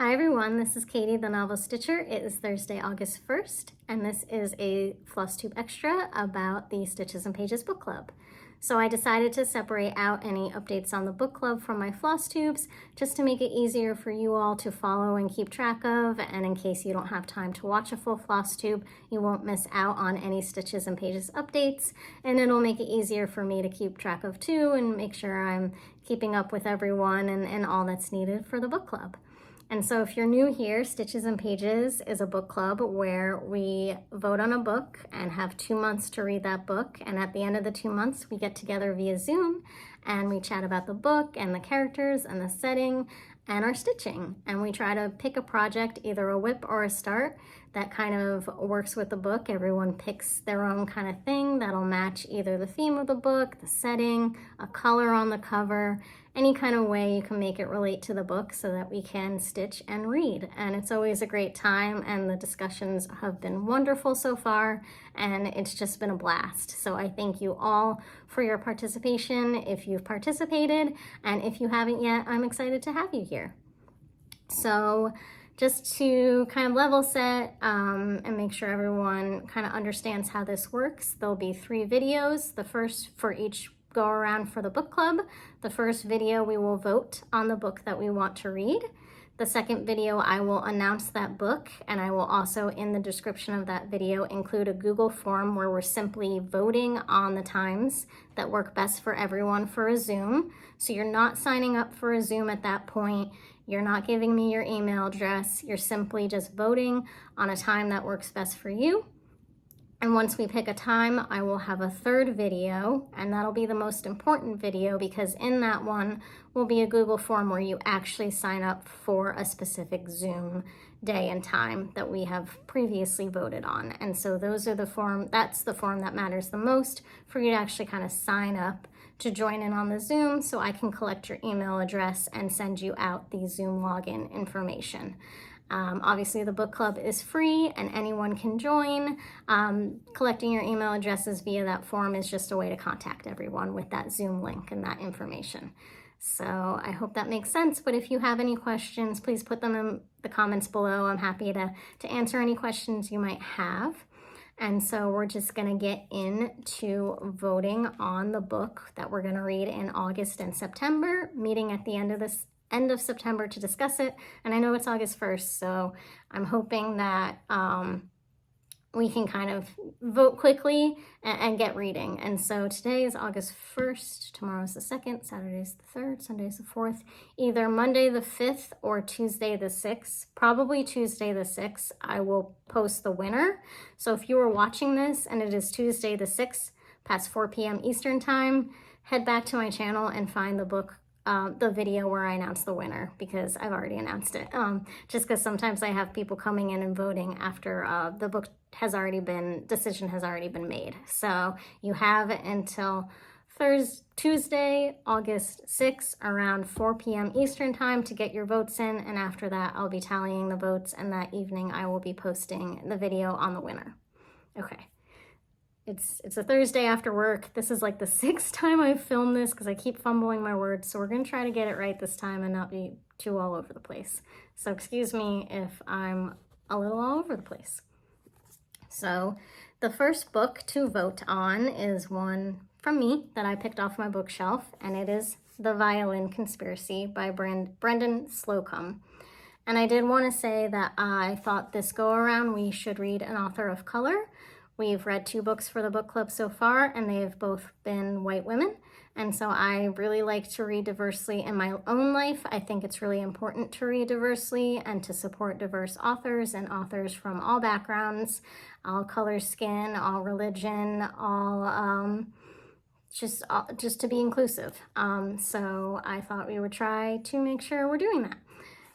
Hi everyone, this is Katie, the Novel Stitcher. It is Thursday, August 1st, and this is a Floss Tube Extra about the Stitches and Pages book club. So I decided to separate out any updates on the book club from my floss tubes just to make it easier for you all to follow and keep track of, and in case you don't have time to watch a full floss tube, you won't miss out on any Stitches and Pages updates, and it'll make it easier for me to keep track of too and make sure I'm keeping up with everyone and all that's needed for the book club. And so if you're new here, Stitches and Pages is a book club where we vote on a book and have 2 months to read that book. And at the end of the 2 months, we get together via Zoom and we chat about the book and the characters and the setting and our stitching. And we try to pick a project, either a whip or a start, that kind of works with the book. Everyone picks their own kind of thing that'll match either the theme of the book, the setting, a color on the cover, any kind of way you can make it relate to the book so that we can stitch and read. And it's always a great time, and the discussions have been wonderful so far, and it's just been a blast. So I thank you all for your participation if you've participated, and if you haven't yet, I'm excited to have you here. So just to kind of level set and make sure everyone kind of understands how this works, there'll be 3 videos, the first for each go around for the book club. The first video we will vote on the book that we want to read. The second video I will announce that book, and I will also in the description of that video include a Google form where we're simply voting on the times that work best for everyone for a Zoom. So you're not signing up for a Zoom at that point. You're not giving me your email address. You're simply just voting on a time that works best for you. And once we pick a time, I will have a third video, and that'll be the most important video because in that one will be a Google form where you actually sign up for a specific Zoom day and time that we have previously voted on. And so that's the form that matters the most for you to actually kind of sign up to join in on the Zoom so I can collect your email address and send you out the Zoom login information. Obviously the book club is free and anyone can join. Collecting your email addresses via that form is just a way to contact everyone with that Zoom link and that information. So I hope that makes sense, but if you have any questions, please put them in the comments below. I'm happy to answer any questions you might have. And so we're just gonna get into voting on the book that we're gonna read in August and September, meeting at the end of September to discuss it. And I know it's August 1st, so I'm hoping that we can kind of vote quickly and get reading. And so today is August 1st, tomorrow's the 2nd, Saturday's the 3rd, Sunday's the 4th, either Monday the 5th or Tuesday the 6th, probably Tuesday the 6th, I will post the winner. So if you are watching this and it is Tuesday the 6th, past 4 p.m. Eastern time, head back to my channel and find the book the video where I announce the winner, because I've already announced it. Just because sometimes I have people coming in and voting after the book decision has already been made. So you have until Tuesday, August 6th, around 4 p.m. Eastern time to get your votes in, and after that I'll be tallying the votes, and that evening I will be posting the video on the winner. Okay. It's a Thursday after work. This is like the 6th time I've filmed this because I keep fumbling my words. So we're going to try to get it right this time and not be too all over the place. So excuse me if I'm a little all over the place. So the first book to vote on is one from me that I picked off my bookshelf, and it is The Violin Conspiracy by Brendan Slocumb. And I did want to say that I thought this go around we should read an author of color. We've read 2 books for the book club so far, and they've both been white women. And so I really like to read diversely in my own life. I think it's really important to read diversely and to support diverse authors and authors from all backgrounds, all color, skin, all religion, all just to be inclusive. So I thought we would try to make sure we're doing that.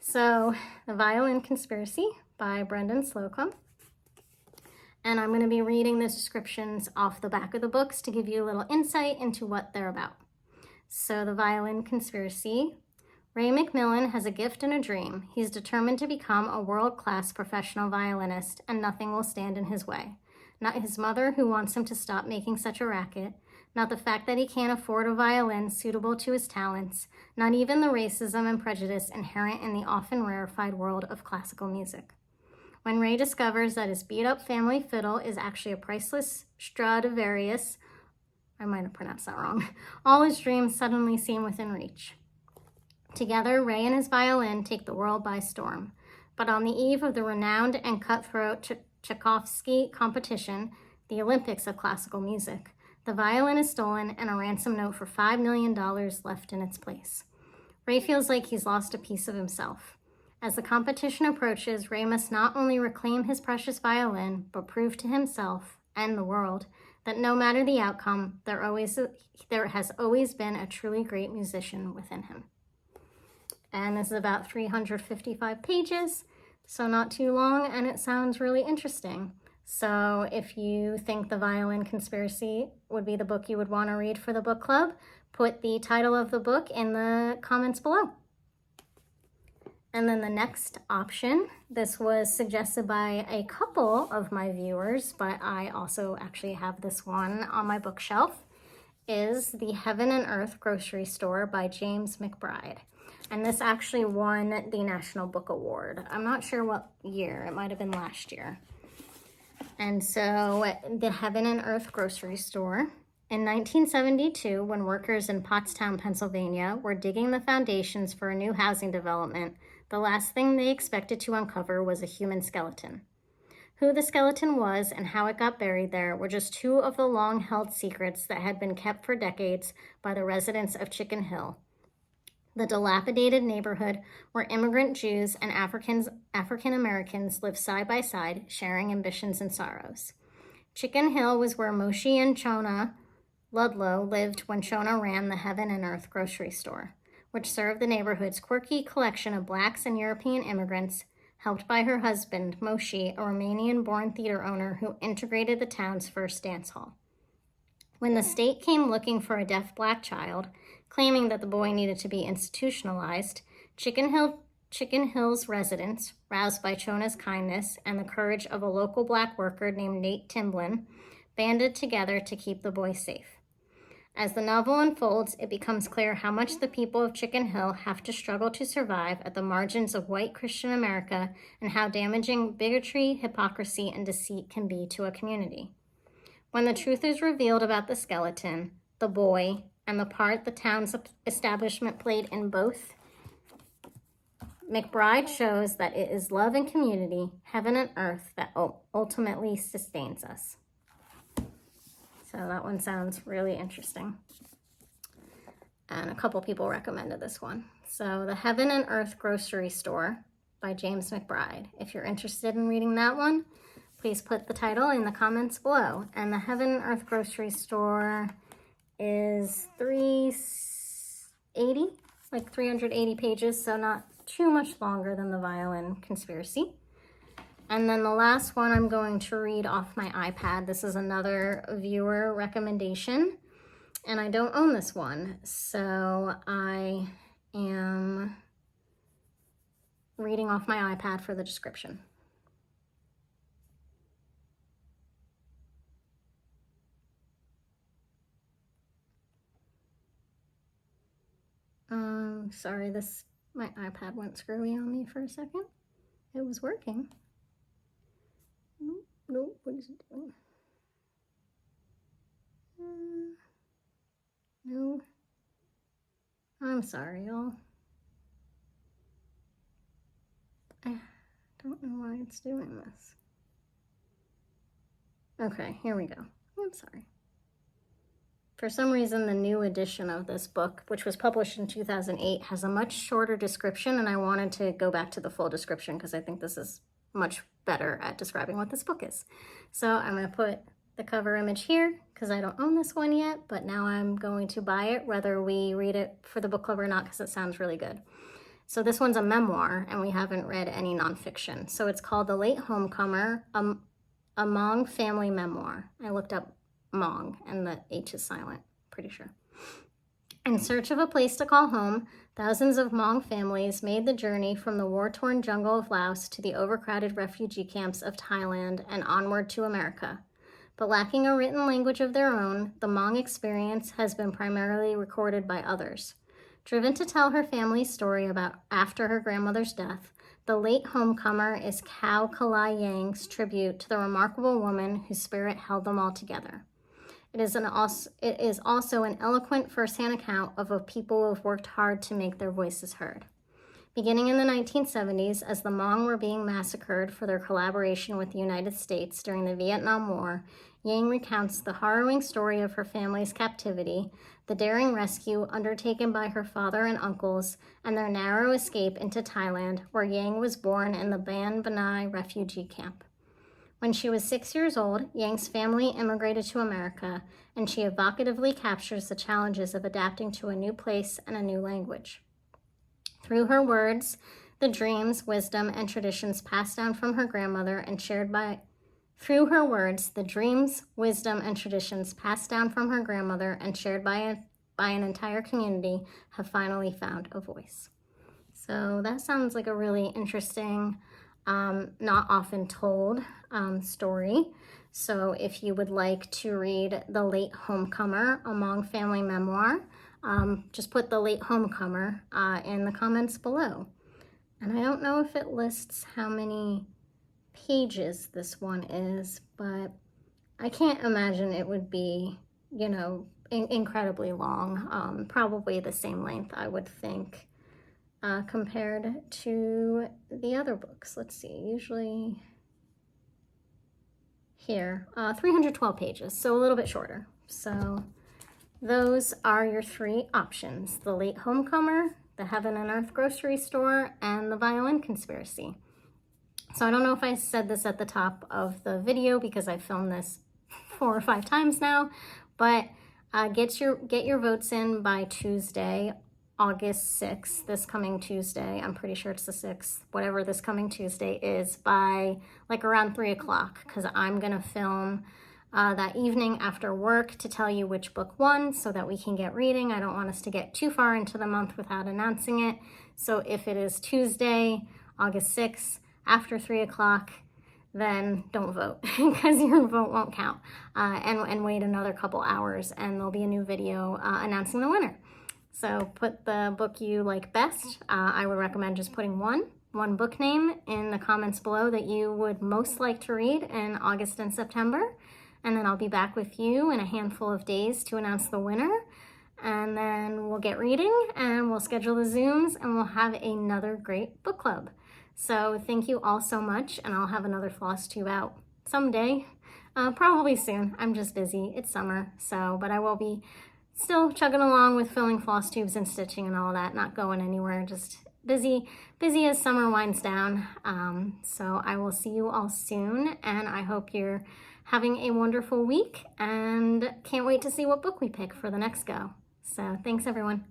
So The Violin Conspiracy by Brendan Slocumb. And I'm going to be reading the descriptions off the back of the books to give you a little insight into what they're about. So The Violin Conspiracy. Ray McMillan has a gift and a dream. He's determined to become a world-class professional violinist, and nothing will stand in his way. Not his mother, who wants him to stop making such a racket, not the fact that he can't afford a violin suitable to his talents, not even the racism and prejudice inherent in the often rarefied world of classical music. When Ray discovers that his beat-up family fiddle is actually a priceless Stradivarius, I might have pronounced that wrong, all his dreams suddenly seem within reach. Together, Ray and his violin take the world by storm. But on the eve of the renowned and cutthroat Tchaikovsky competition, the Olympics of classical music, the violin is stolen and a ransom note for $5 million left in its place. Ray feels like he's lost a piece of himself. As the competition approaches, Ray must not only reclaim his precious violin, but prove to himself and the world that no matter the outcome, there has always been a truly great musician within him. And this is about 355 pages, so not too long, and it sounds really interesting. So if you think The Violin Conspiracy would be the book you would want to read for the book club, put the title of the book in the comments below. And then the next option, this was suggested by a couple of my viewers, but I also actually have this one on my bookshelf, is The Heaven and Earth Grocery Store by James McBride. And this actually won the National Book Award. I'm not sure what year, it might have been last year. And so The Heaven and Earth Grocery Store. In 1972, when workers in Pottstown, Pennsylvania were digging the foundations for a new housing development, the last thing they expected to uncover was a human skeleton. Who the skeleton was and how it got buried there were just two of the long-held secrets that had been kept for decades by the residents of Chicken Hill, the dilapidated neighborhood where immigrant Jews and African Americans lived side by side, sharing ambitions and sorrows. Chicken Hill was where Moshe and Chona Ludlow lived when Chona ran the Heaven and Earth Grocery Store, which served the neighborhood's quirky collection of Blacks and European immigrants, helped by her husband, Moshe, a Romanian-born theater owner who integrated the town's first dance hall. When the state came looking for a deaf Black child, claiming that the boy needed to be institutionalized, Chicken Hill's residents, roused by Chona's kindness and the courage of a local Black worker named Nate Timblin, banded together to keep the boy safe. As the novel unfolds, it becomes clear how much the people of Chicken Hill have to struggle to survive at the margins of white Christian America and how damaging bigotry, hypocrisy, and deceit can be to a community. When the truth is revealed about the skeleton, the boy, and the part the town's establishment played in both, McBride shows that it is love and community, heaven and earth, that ultimately sustains us. So that one sounds really interesting. And a couple people recommended this one. So The Heaven and Earth Grocery Store by James McBride. If you're interested in reading that one, please put the title in the comments below. And The Heaven and Earth Grocery Store is 380 pages, so not too much longer than The Violin Conspiracy. And then the last one I'm going to read off my iPad. This is another viewer recommendation, and I don't own this one, so I am reading off my iPad for the description. Sorry, my iPad went screwy on me for a second. It was working. Nope, what is it doing? No. I'm sorry, y'all. I don't know why it's doing this. Okay, here we go. I'm sorry. For some reason, the new edition of this book, which was published in 2008, has a much shorter description, and I wanted to go back to the full description because I think this is much better at describing what this book is. So I'm going to put the cover image here because I don't own this one yet, but now I'm going to buy it whether we read it for the book club or not because it sounds really good. So this one's a memoir, and we haven't read any nonfiction. So it's called The Late Homecomer, a Hmong family memoir. I looked up Hmong, and the H is silent, pretty sure. In search of a place to call home, thousands of Hmong families made the journey from the war-torn jungle of Laos to the overcrowded refugee camps of Thailand and onward to America. But lacking a written language of their own, the Hmong experience has been primarily recorded by others. Driven to tell her family's story about after her grandmother's death, the late homecomer is Khao Kalai Yang's tribute to the remarkable woman whose spirit held them all together. It is also an eloquent first-hand account of a people who have worked hard to make their voices heard. Beginning in the 1970s, as the Hmong were being massacred for their collaboration with the United States during the Vietnam War, Yang recounts the harrowing story of her family's captivity, the daring rescue undertaken by her father and uncles, and their narrow escape into Thailand, where Yang was born in the Ban Banai refugee camp. When she was 6 years old, Yang's family immigrated to America, and she evocatively captures the challenges of adapting to a new place and a new language. Through her words, the dreams, wisdom, and traditions passed down from her grandmother and shared by an entire community have finally found a voice. So that sounds like a really interesting, not often told story. So if you would like to read The Late Homecomer, a Hmong family memoir, just put The Late Homecomer in the comments below. And I don't know if it lists how many pages this one is, but I can't imagine it would be, incredibly long. Probably the same length, I would think, compared to the other books. Let's see, usually here, 312 pages, so a little bit shorter. So those are your three options: The Late Homecomer, The Heaven and Earth Grocery Store, and The Violin Conspiracy. So I don't know if I said this at the top of the video because I filmed this 4 or 5 times now, but get your votes in by Tuesday, August 6th, this coming Tuesday. I'm pretty sure it's the 6th, whatever this coming Tuesday is, by like around 3 o'clock, because I'm gonna film that evening after work to tell you which book won so that we can get reading. I don't want us to get too far into the month without announcing it. So if it is Tuesday, August 6th, after 3 o'clock, then don't vote because your vote won't count. And wait another couple hours and there'll be a new video announcing the winner. So put the book you like best. I would recommend just putting one book name in the comments below that you would most like to read in August and September. And then I'll be back with you in a handful of days to announce the winner. And then we'll get reading and we'll schedule the Zooms and we'll have another great book club. So thank you all so much, and I'll have another floss tube out someday, probably soon. I'm just busy. It's summer, but I will be still chugging along with filling floss tubes and stitching and all that, not going anywhere, just busy as summer winds down. So I will see you all soon, and I hope you're having a wonderful week, and can't wait to see what book we pick for the next go. So thanks, everyone.